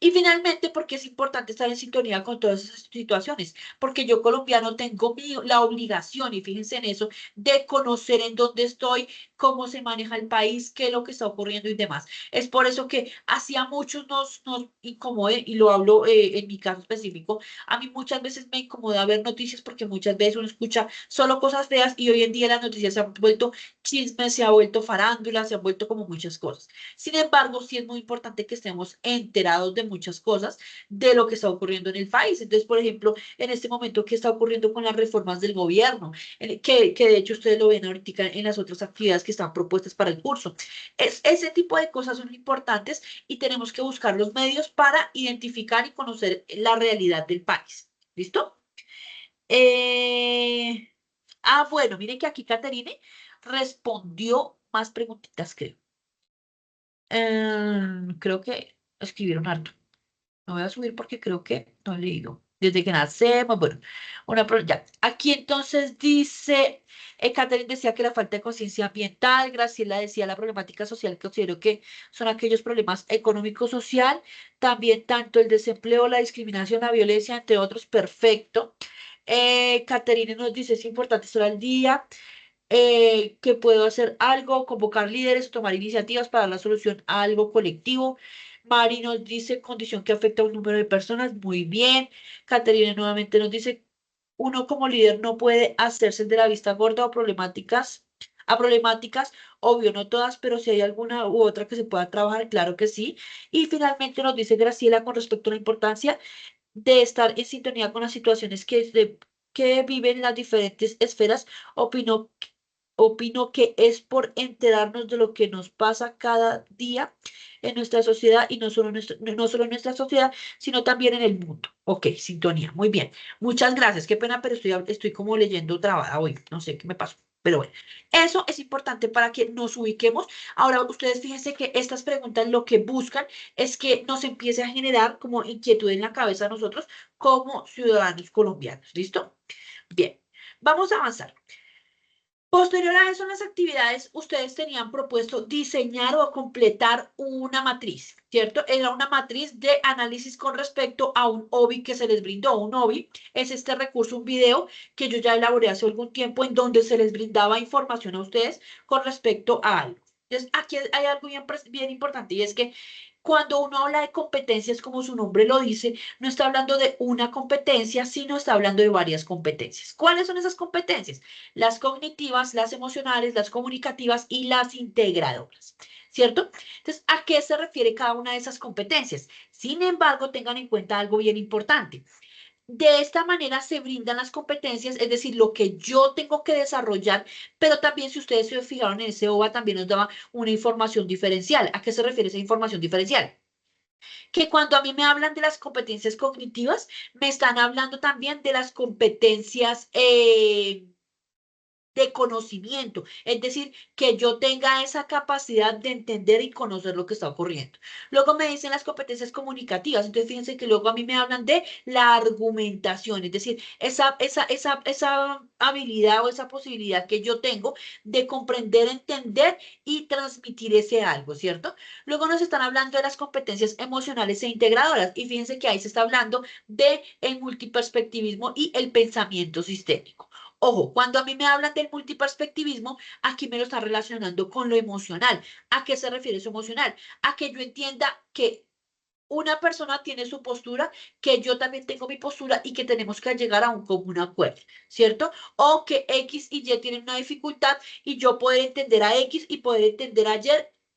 Y finalmente, porque es importante estar en sintonía con todas esas situaciones, porque yo colombiano tengo la obligación, y fíjense en eso, de conocer en dónde estoy, cómo se maneja el país, qué es lo que está ocurriendo y demás. Es por eso que hacia muchos nos incomode, y lo hablo en mi caso específico, a mí muchas veces me incomoda ver noticias porque muchas veces uno escucha solo cosas feas y hoy en día las noticias se han vuelto chismes, se ha vuelto farándula, se han vuelto como muchas cosas. Sin embargo, sí es muy importante que estemos enterados de muchas cosas de lo que está ocurriendo en el país. Entonces, por ejemplo, en este momento, ¿qué está ocurriendo con las reformas del gobierno? Que de hecho ustedes lo ven ahorita en las otras actividades que están propuestas para el curso. Ese tipo de cosas son importantes y tenemos que buscar los medios para identificar y conocer la realidad del país. ¿Listo? Bueno, miren que aquí Caterine respondió más preguntitas, creo. Creo que escribieron harto. No voy a subir porque creo que no he leído. Desde que nacemos, bueno, ya. Aquí entonces dice, Catherine decía que la falta de conciencia ambiental, Graciela decía la problemática social, que considero que son aquellos problemas económico-social, también tanto el desempleo, la discriminación, la violencia, entre otros, perfecto. Caterine nos dice, es importante estar al día, que puedo hacer algo, convocar líderes, tomar iniciativas para dar la solución a algo colectivo. Mari nos dice condición que afecta a un número de personas. Muy bien. Caterina nuevamente nos dice, uno como líder no puede hacerse de la vista gorda o problemáticas, obvio, no todas, pero si hay alguna u otra que se pueda trabajar, claro que sí. Y finalmente nos dice Graciela con respecto a la importancia de estar en sintonía con las situaciones que viven las diferentes esferas. Opino Opino que es por enterarnos de lo que nos pasa cada día en nuestra sociedad y no solo en nuestra sociedad, sino también en el mundo. Ok, sintonía, muy bien. Muchas gracias. Qué pena, pero estoy como leyendo trabada hoy. No sé qué me pasó. Pero bueno, eso es importante para que nos ubiquemos. Ahora, ustedes fíjense que estas preguntas lo que buscan es que nos empiece a generar como inquietud en la cabeza a nosotros como ciudadanos colombianos. ¿Listo? Bien, vamos a avanzar. Posterior a eso, en las actividades, ustedes tenían propuesto diseñar o completar una matriz, ¿cierto? Era una matriz de análisis con respecto a un OBI que se les brindó. Un OBI es este recurso, un video que yo ya elaboré hace algún tiempo en donde se les brindaba información a ustedes con respecto a algo. Entonces, aquí hay algo bien importante y es que cuando uno habla de competencias, como su nombre lo dice, no está hablando de una competencia, sino está hablando de varias competencias. ¿Cuáles son esas competencias? Las cognitivas, las emocionales, las comunicativas y las integradoras, ¿cierto? Entonces, ¿a qué se refiere cada una de esas competencias? Sin embargo, tengan en cuenta algo bien importante. De esta manera se brindan las competencias, es decir, lo que yo tengo que desarrollar, pero también si ustedes se fijaron en ese OVA, también nos daba una información diferencial. ¿A qué se refiere esa información diferencial? Que cuando a mí me hablan de las competencias cognitivas, me están hablando también de las competencias de conocimiento, es decir, que yo tenga esa capacidad de entender y conocer lo que está ocurriendo. Luego me dicen las competencias comunicativas, entonces fíjense que luego a mí me hablan de la argumentación, es decir, esa habilidad o esa posibilidad que yo tengo de comprender, entender y transmitir ese algo, ¿cierto? Luego nos están hablando de las competencias emocionales e integradoras y fíjense que ahí se está hablando de el multiperspectivismo y el pensamiento sistémico. Ojo, cuando a mí me hablan del multiperspectivismo, aquí me lo está relacionando con lo emocional. ¿A qué se refiere eso emocional? A que yo entienda que una persona tiene su postura, que yo también tengo mi postura y que tenemos que llegar a un común acuerdo, ¿cierto? O que X y Y tienen una dificultad y yo poder entender a X y poder entender a Y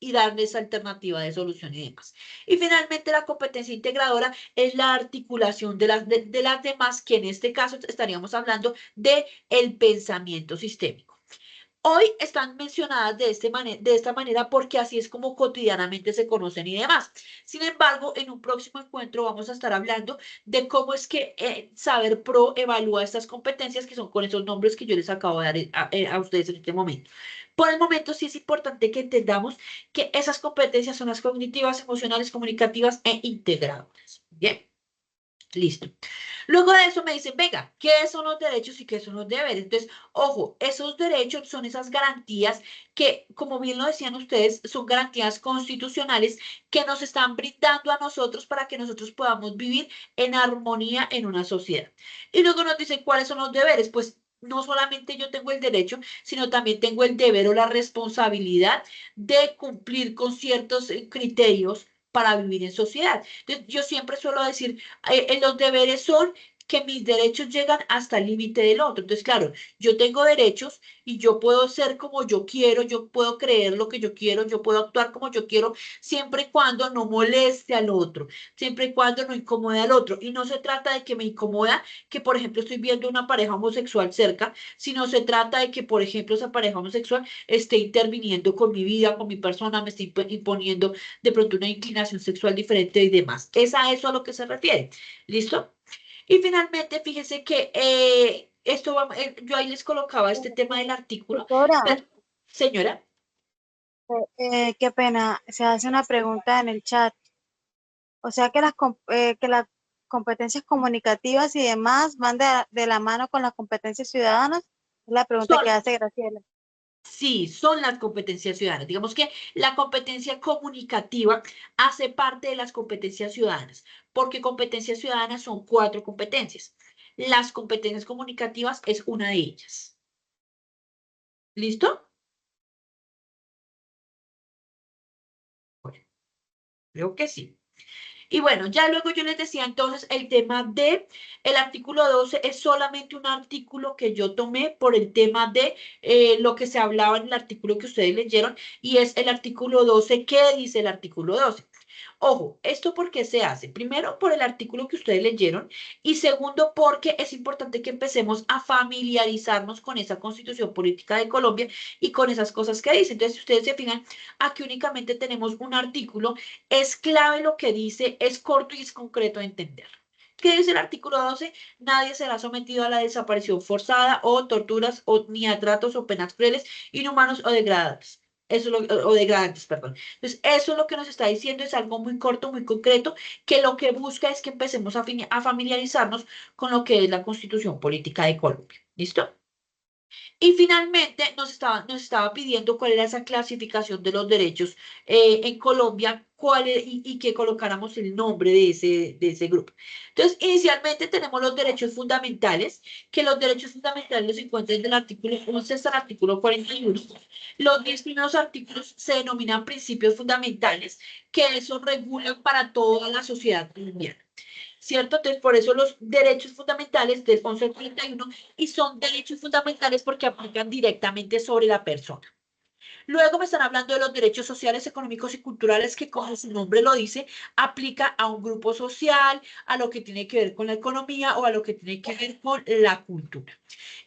y darles alternativa de solución y demás. Y finalmente la competencia integradora es la articulación de las demás, que en este caso estaríamos hablando de el pensamiento sistémico. Hoy están mencionadas de esta manera porque así es como cotidianamente se conocen y demás. Sin embargo, en un próximo encuentro vamos a estar hablando de cómo es que Saber Pro evalúa estas competencias que son con esos nombres que yo les acabo de dar a ustedes en este momento. Por el momento sí es importante que entendamos que esas competencias son las cognitivas, emocionales, comunicativas e integradoras. Bien. Listo. Luego de eso me dicen, venga, ¿qué son los derechos y qué son los deberes? Entonces, ojo, esos derechos son esas garantías que, como bien lo decían ustedes, son garantías constitucionales que nos están brindando a nosotros para que nosotros podamos vivir en armonía en una sociedad. Y luego nos dicen, ¿cuáles son los deberes? Pues no solamente yo tengo el derecho, sino también tengo el deber o la responsabilidad de cumplir con ciertos criterios para vivir en sociedad. Entonces, yo siempre suelo decir, los deberes son que mis derechos llegan hasta el límite del otro. Entonces, claro, yo tengo derechos y yo puedo ser como yo quiero, yo puedo creer lo que yo quiero, yo puedo actuar como yo quiero, siempre y cuando no moleste al otro, siempre y cuando no incomode al otro. Y no se trata de que me incomoda que, por ejemplo, estoy viendo una pareja homosexual cerca, sino se trata de que, por ejemplo, esa pareja homosexual esté interviniendo con mi vida, con mi persona, me esté imponiendo de pronto una inclinación sexual diferente y demás. Es a eso a lo que se refiere. ¿Listo? Y finalmente, fíjense que yo ahí les colocaba este tema del artículo. Tutora, Señora, Qué pena, se hace una pregunta en el chat. O sea que que las competencias comunicativas y demás van de la mano con las competencias ciudadanas. Es la pregunta que Son, hace Graciela. sí, son las competencias ciudadanas. Digamos que la competencia comunicativa hace parte de las competencias ciudadanas, porque competencias ciudadanas son 4 competencias. Las competencias comunicativas es una de ellas. ¿Listo? Bueno, creo que sí. Y bueno, ya luego yo les decía entonces el tema de el artículo 12 es solamente un artículo que yo tomé por el tema de lo que se hablaba en el artículo que ustedes leyeron y es el artículo 12. ¿Qué dice el artículo 12? Ojo, ¿esto por qué se hace? Primero, por el artículo que ustedes leyeron y segundo, porque es importante que empecemos a familiarizarnos con esa constitución política de Colombia y con esas cosas que dice. Entonces, si ustedes se fijan, aquí únicamente tenemos un artículo, es clave lo que dice, es corto y es concreto de entender. ¿Qué dice el artículo 12? Nadie será sometido a la desaparición forzada o torturas o, ni a tratos o penas crueles, inhumanos o degradantes. Eso o degradantes, perdón. Entonces, eso es lo que nos está diciendo, es algo muy corto, muy concreto, que lo que busca es que empecemos a familiarizarnos con lo que es la Constitución Política de Colombia. ¿Listo? Y finalmente nos estaba pidiendo cuál era esa clasificación de los derechos en Colombia, y que colocáramos el nombre de ese grupo. Entonces, inicialmente tenemos los derechos fundamentales, que los derechos fundamentales los encuentran desde el artículo 11 hasta el artículo 41. Los 10 primeros artículos se denominan principios fundamentales, que eso regulan para toda la sociedad colombiana. ¿Cierto? Entonces, por eso los derechos fundamentales del 11 al 31 y son derechos fundamentales porque aplican directamente sobre la persona. Luego me están hablando de los derechos sociales, económicos y culturales que, como su nombre lo dice, aplica a un grupo social, a lo que tiene que ver con la economía o a lo que tiene que ver con la cultura.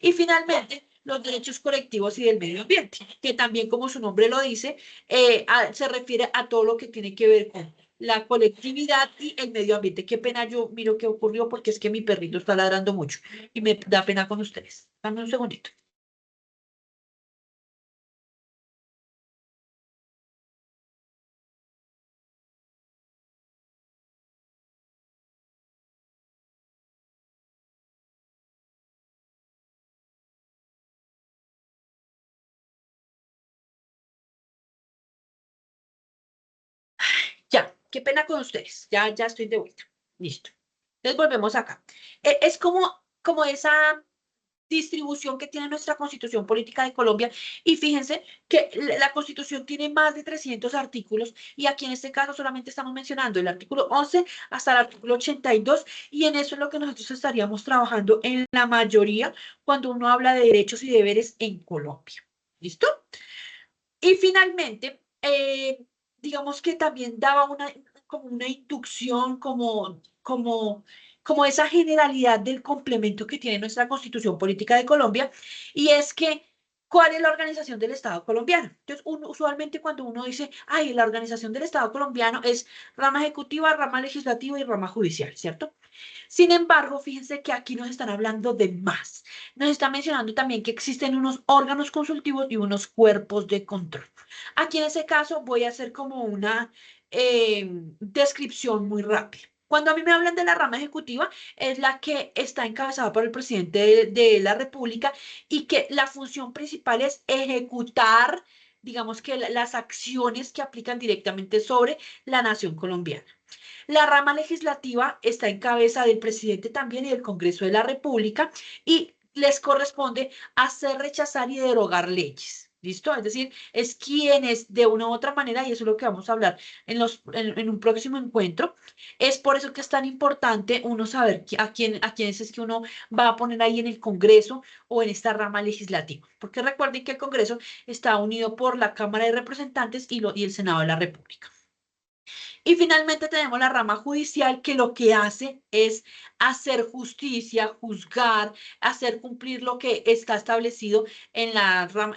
Y finalmente, los derechos colectivos y del medio ambiente, que también, como su nombre lo dice, se refiere a todo lo que tiene que ver con la colectividad y el medio ambiente. Qué pena, yo miro qué ocurrió porque es que mi perrito está ladrando mucho y me da pena con ustedes. Dame un segundito. Ya, qué pena con ustedes. Ya estoy de vuelta. Listo. Entonces volvemos acá. Es como esa distribución que tiene nuestra Constitución Política de Colombia. Y fíjense que la Constitución tiene más de 300 artículos y aquí en este caso solamente estamos mencionando el artículo 11 hasta el artículo 82 y en eso es lo que nosotros estaríamos trabajando en la mayoría cuando uno habla de derechos y deberes en Colombia. ¿Listo? Y finalmente, digamos que también daba como una inducción, como esa generalidad del complemento que tiene nuestra Constitución Política de Colombia, y es que, ¿cuál es la organización del Estado colombiano? Entonces, usualmente cuando uno dice, ay, la organización del Estado colombiano es rama ejecutiva, rama legislativa y rama judicial, ¿cierto? Sin embargo, fíjense que aquí nos están hablando de más. Nos están mencionando también que existen unos órganos consultivos y unos cuerpos de control. Aquí en ese caso voy a hacer como una descripción muy rápida. Cuando a mí me hablan de la rama ejecutiva, es la que está encabezada por el presidente de la República y que la función principal es ejecutar, digamos que las acciones que aplican directamente sobre la nación colombiana. La rama legislativa está en cabeza del presidente también y del Congreso de la República y les corresponde hacer, rechazar y derogar leyes. ¿Listo? Es decir, es quienes de una u otra manera, y eso es lo que vamos a hablar en un próximo encuentro, es por eso que es tan importante uno saber a quiénes es que uno va a poner ahí en el Congreso o en esta rama legislativa. Porque recuerden que el Congreso está unido por la Cámara de Representantes y el Senado de la República. Y finalmente tenemos la rama judicial que lo que hace es hacer justicia, juzgar, hacer cumplir lo que está establecido en la rama,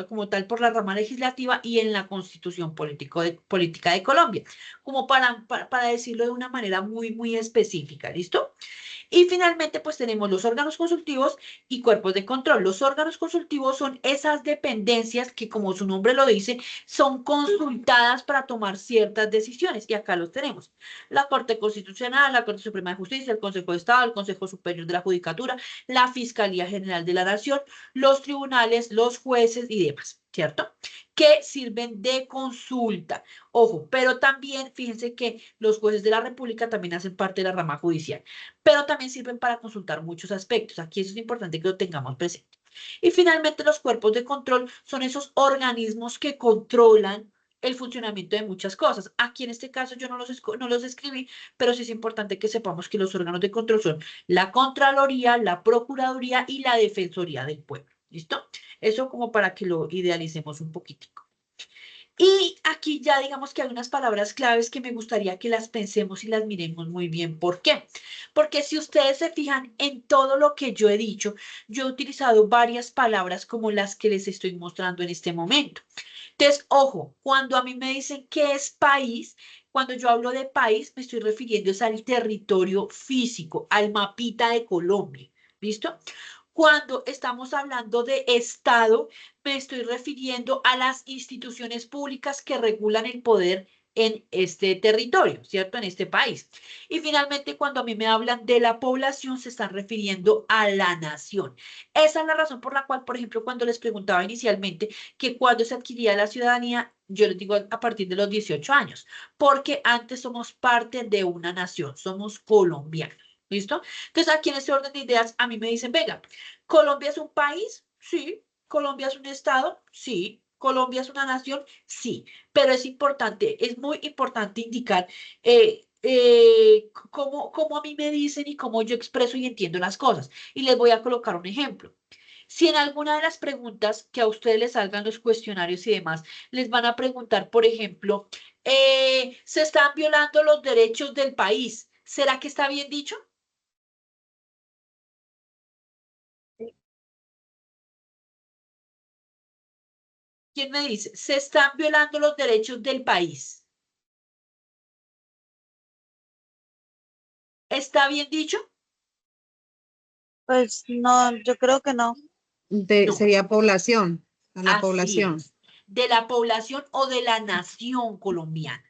como tal por la rama legislativa y en la Constitución Política de Colombia, como para decirlo de una manera muy, muy específica, ¿listo? Y finalmente, pues tenemos los órganos consultivos y cuerpos de control. Los órganos consultivos son esas dependencias que, como su nombre lo dice, son consultadas para tomar ciertas decisiones. Y acá los tenemos. La Corte Constitucional, la Corte Suprema de Justicia, el Consejo de Estado, el Consejo Superior de la Judicatura, la Fiscalía General de la Nación, los tribunales, los jueces y demás, ¿cierto? Que sirven de consulta. Ojo, pero también fíjense que los jueces de la República también hacen parte de la rama judicial, pero también sirven para consultar muchos aspectos. Aquí eso es importante que lo tengamos presente. Y finalmente los cuerpos de control son esos organismos que controlan el funcionamiento de muchas cosas. Aquí en este caso yo no los escribí, pero sí es importante que sepamos que los órganos de control son la Contraloría, la Procuraduría y la Defensoría del Pueblo. ¿Listo? Eso como para que lo idealicemos un poquitico. Y aquí ya digamos que hay unas palabras claves que me gustaría que las pensemos y las miremos muy bien. ¿Por qué? Porque si ustedes se fijan en todo lo que yo he dicho, yo he utilizado varias palabras como las que les estoy mostrando en este momento. Entonces, ojo, cuando a mí me dicen qué es país, cuando yo hablo de país, me estoy refiriendo al territorio físico, al mapita de Colombia. ¿Listo? Cuando estamos hablando de Estado, me estoy refiriendo a las instituciones públicas que regulan el poder en este territorio, ¿cierto? En este país. Y finalmente, cuando a mí me hablan de la población, se están refiriendo a la nación. Esa es la razón por la cual, por ejemplo, cuando les preguntaba inicialmente que cuando se adquiría la ciudadanía, yo les digo a partir de los 18 años, porque antes somos parte de una nación, somos colombianos. ¿Listo? Entonces, aquí en este orden de ideas, a mí me dicen, venga, ¿Colombia es un país? Sí. ¿Colombia es un estado? Sí. ¿Colombia es una nación? Sí. Pero es importante, es muy importante indicar cómo a mí me dicen y cómo yo expreso y entiendo las cosas. Y les voy a colocar un ejemplo. Si en alguna de las preguntas que a ustedes les salgan los cuestionarios y demás, les van a preguntar, por ejemplo, ¿se están violando los derechos del país? ¿Será que está bien dicho? ¿Quién me dice? Se están violando los derechos del país. ¿Está bien dicho? Pues no, yo creo que no. No, Sería población, a la así población. es. De la población o de la nación colombiana,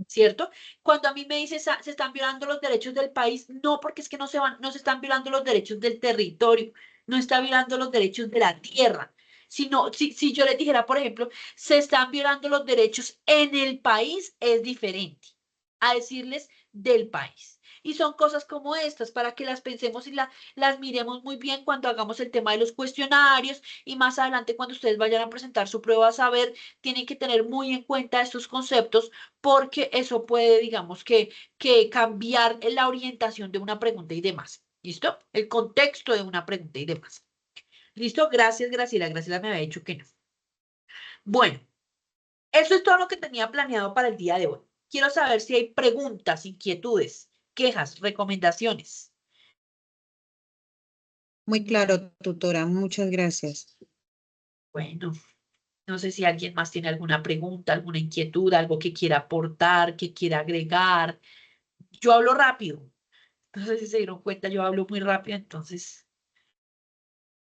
¿cierto? Cuando a mí me dice se están violando los derechos del país, no, porque es que no se están violando los derechos del territorio, no está violando los derechos de la tierra. Sino, si yo les dijera, por ejemplo, se están violando los derechos en el país, es diferente a decirles del país. Y son cosas como estas para que las pensemos y las miremos muy bien cuando hagamos el tema de los cuestionarios y más adelante cuando ustedes vayan a presentar su prueba a saber, tienen que tener muy en cuenta estos conceptos porque eso puede, digamos, que cambiar la orientación de una pregunta y demás. ¿Listo? El contexto de una pregunta y demás. ¿Listo? Gracias, Graciela. Graciela me había dicho que no. Bueno, eso es todo lo que tenía planeado para el día de hoy. Quiero saber si hay preguntas, inquietudes, quejas, recomendaciones. Muy claro, tutora. Muchas gracias. Bueno, no sé si alguien más tiene alguna pregunta, alguna inquietud, algo que quiera aportar, que quiera agregar. Yo hablo rápido. No sé si se dieron cuenta, yo hablo muy rápido, entonces,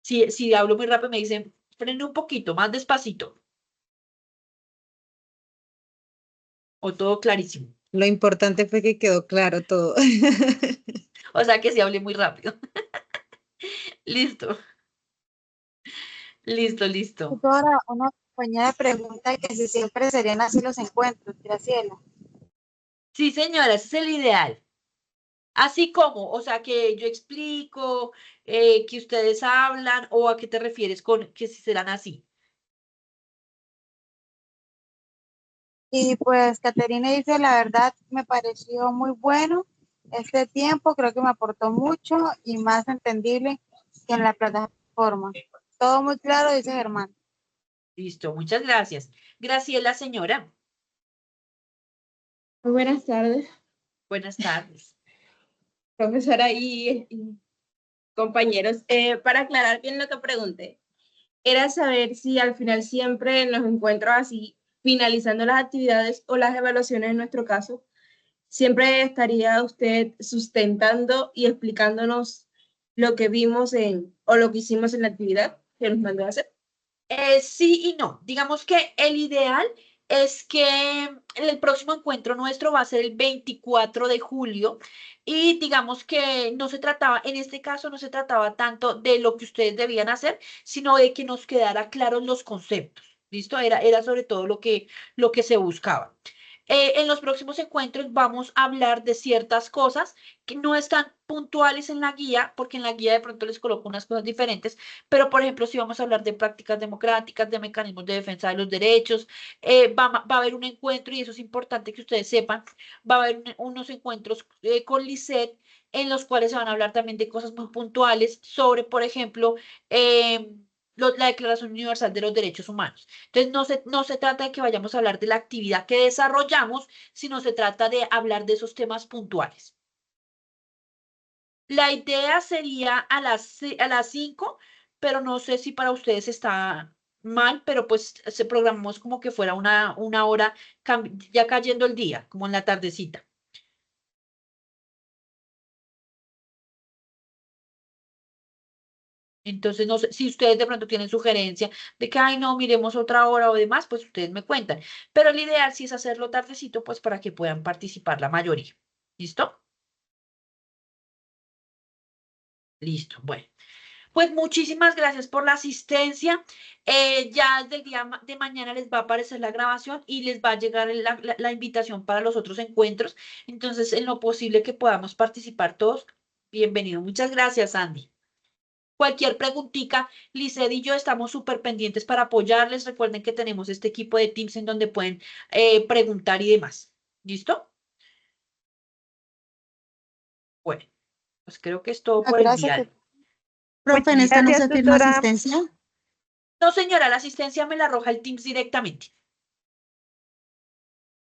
si hablo muy rápido me dicen, frene un poquito, más despacito. O todo clarísimo. Lo importante fue que quedó claro todo. O sea que sí hablé muy rápido. Listo, listo. Ahora una compañera pregunta que si siempre serían así los encuentros, Graciela. Sí, señora, ese es el ideal. Así como, o sea, que yo explico, que ustedes hablan, o a qué te refieres con que si serán así. Y pues Caterina dice, la verdad me pareció muy bueno este tiempo, creo que me aportó mucho y más entendible que en la plataforma. Todo muy claro, dice Germán. Listo, muchas gracias. Graciela, señora. Muy buenas tardes, Buenas tardes. profesora y compañeros. Para aclarar bien lo que pregunté, era saber si al final siempre en los encuentros así, finalizando las actividades o las evaluaciones en nuestro caso, siempre estaría usted sustentando y explicándonos lo que vimos o lo que hicimos en la actividad que nos mandó a hacer. Sí y no. Digamos que el ideal es que el próximo encuentro nuestro va a ser el 24 de julio y digamos que no se trataba, en este caso no se trataba tanto de lo que ustedes debían hacer, sino de que nos quedara claros los conceptos. ¿Listo? Era sobre todo lo que se buscaba. En los próximos encuentros vamos a hablar de ciertas cosas que no están puntuales en la guía, porque en la guía de pronto les coloco unas cosas diferentes, pero por ejemplo, si vamos a hablar de prácticas democráticas, de mecanismos de defensa de los derechos, va a haber un encuentro, y eso es importante que ustedes sepan, va a haber unos encuentros con Lisset en los cuales se van a hablar también de cosas muy puntuales sobre, por ejemplo, la Declaración Universal de los Derechos Humanos. Entonces, no se trata de que vayamos a hablar de la actividad que desarrollamos, sino se trata de hablar de esos temas puntuales. La idea sería a las 5, pero no sé si para ustedes está mal, pero pues se programamos como que fuera una hora ya cayendo el día, como en la tardecita. Entonces, no sé si ustedes de pronto tienen sugerencia de que, ay, no, miremos otra hora o demás, pues ustedes me cuentan. Pero el ideal sí es hacerlo tardecito, pues para que puedan participar la mayoría. ¿Listo? Listo. Bueno. Pues muchísimas gracias por la asistencia. Ya desde el día de mañana les va a aparecer la grabación y les va a llegar la invitación para los otros encuentros. Entonces, en lo posible que podamos participar todos, bienvenido. Muchas gracias, Andy. Cualquier preguntita, Lisset y yo estamos súper pendientes para apoyarles. Recuerden que tenemos este equipo de Teams en donde pueden preguntar y demás. ¿Listo? Bueno, pues creo que es todo por el Gracias. día. Profe, en esta no Gracias, se firma tutora. asistencia. No, señora, la asistencia me la arroja el Teams directamente.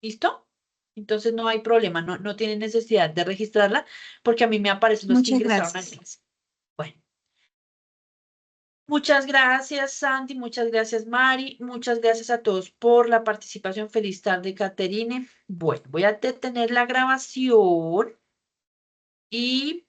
¿Listo? Entonces no hay problema, no tienen necesidad de registrarla porque a mí me aparecen los que Muchas ingresaron al gracias. Teams. Bueno, muchas gracias, Sandy, muchas gracias, Mari, muchas gracias a todos por la participación. Feliz tarde, Caterine. Bueno, voy a detener la grabación y